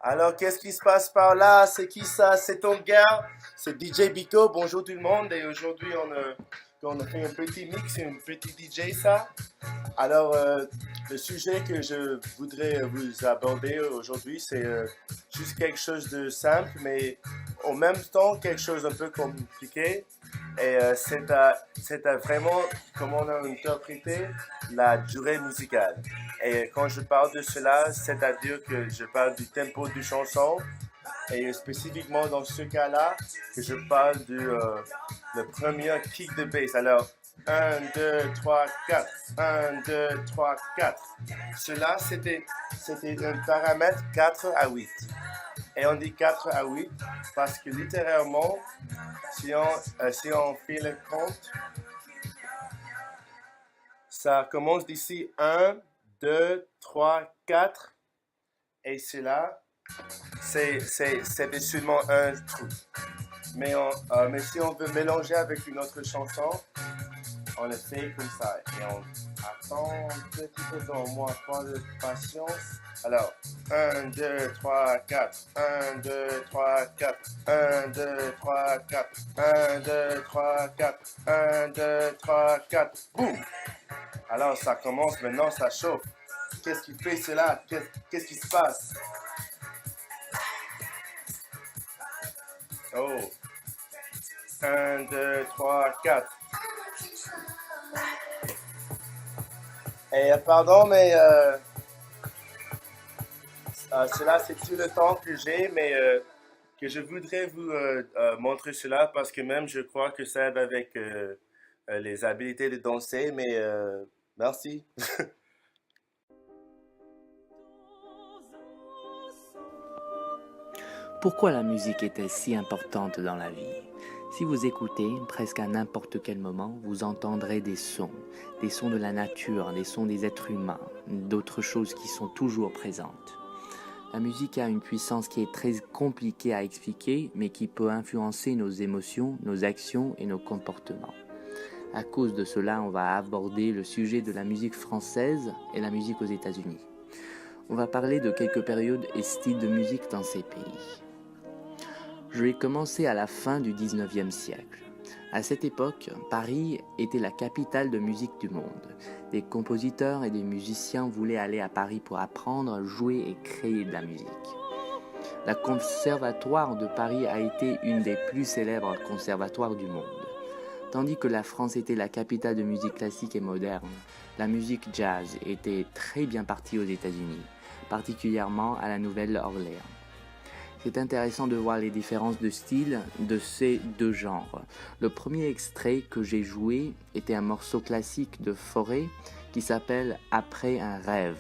Alors, qu'est-ce qui se passe par là? C'est qui ça? C'est ton gars? C'est DJ Biko. Bonjour tout le monde. Et aujourd'hui, on a fait un petit mix, un petit DJ ça. Alors, le sujet que je voudrais vous aborder aujourd'hui, c'est juste quelque chose de simple, mais en même temps quelque chose un peu compliqué. Et c'est à vraiment comment on a interprété la durée musicale. Et quand je parle de cela, c'est-à-dire que je parle du tempo du chanson, et spécifiquement dans ce cas-là, que je parle le premier kick de bass. Alors, un 2 3 4 1, 2 3 4. Cela, c'était un paramètre 4 à 8. Et on dit 4 à 8 parce que littéralement, si on fait le compte, ça commence d'ici 1, 2, 3, 4. Et cela, c'est seulement un trou. Mais si on veut mélanger avec une autre chanson, on le fait comme ça. Et on attend un petit peu dans moins de patience. Alors, 1, 2, 3, 4. 1, 2, 3, 4. 1, 2, 3, 4. 1, 2, 3, 4. 1, 2, 3, 4. Boum! Alors, ça commence maintenant, ça chauffe. Qu'est-ce qui fait cela? Qu'est-ce qui se passe? Oh! 1, 2, 3, 4. Et pardon, mais cela, c'est tout le temps que j'ai, mais que je voudrais vous montrer cela parce que même je crois que ça aide avec les habiletés de danser, mais merci. Pourquoi la musique est-elle si importante dans la vie? Si vous écoutez, presque à n'importe quel moment, vous entendrez des sons de la nature, des sons des êtres humains, d'autres choses qui sont toujours présentes. La musique a une puissance qui est très compliquée à expliquer, mais qui peut influencer nos émotions, nos actions et nos comportements. À cause de cela, on va aborder le sujet de la musique française et la musique aux États-Unis. On va parler de quelques périodes et styles de musique dans ces pays. Je vais commencer à la fin du 19e siècle. À cette époque, Paris était la capitale de musique du monde. Des compositeurs et des musiciens voulaient aller à Paris pour apprendre, jouer et créer de la musique. La Conservatoire de Paris a été une des plus célèbres conservatoires du monde. Tandis que la France était la capitale de musique classique et moderne, la musique jazz était très bien partie aux États-Unis, particulièrement à la Nouvelle-Orléans. C'est intéressant de voir les différences de style de ces deux genres. Le premier extrait que j'ai joué était un morceau classique de Fauré qui s'appelle « Après un rêve ».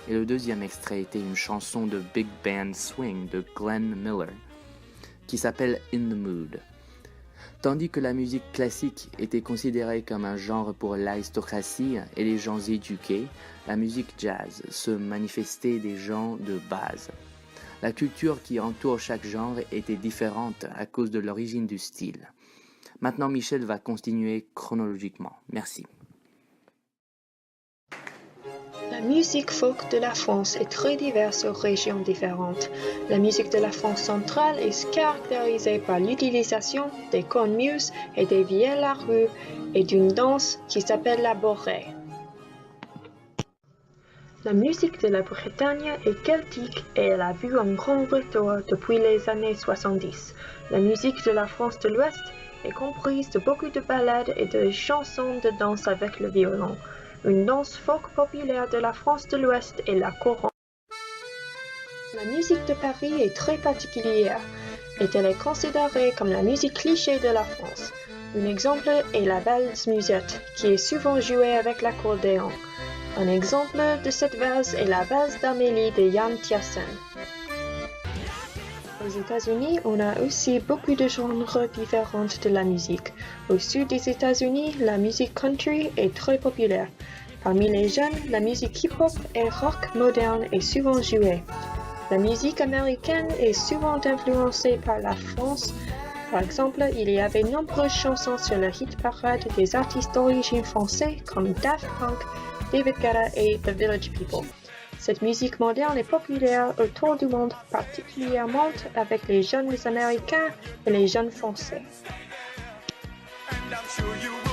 Et le deuxième extrait était une chanson de Big Band Swing de Glenn Miller qui s'appelle « In the Mood ». Tandis que la musique classique était considérée comme un genre pour l'aristocratie et les gens éduqués, la musique jazz se manifestait des gens de base. La culture qui entoure chaque genre était différente à cause de l'origine du style. Maintenant, Michel va continuer chronologiquement. Merci. La musique folk de la France est très diverse aux régions différentes. La musique de la France centrale est caractérisée par l'utilisation des cornemuses et des vieilles à rue et d'une danse qui s'appelle la borée. La musique de la Bretagne est celtique et elle a vu un grand retour depuis les années 70. La musique de la France de l'Ouest est comprise de beaucoup de ballades et de chansons de danse avec le violon. Une danse folk populaire de la France de l'Ouest est la courante. La musique de Paris est très particulière et elle est considérée comme la musique cliché de la France. Un exemple est la valse musette qui est souvent jouée avec l'accordéon. Un exemple de cette valse est la valse d'Amélie de Yann Tiersen. Aux États-Unis, on a aussi beaucoup de genres différents de la musique. Au sud des États-Unis, la musique country est très populaire. Parmi les jeunes, la musique hip-hop et rock moderne est souvent jouée. La musique américaine est souvent influencée par la France Par exemple, il y avait nombreuses chansons sur le hit parade des artistes d'origine français comme Daft Punk, David Guetta et The Village People. Cette musique moderne est populaire autour du monde, particulièrement avec les jeunes américains et les jeunes français. And I'm sure you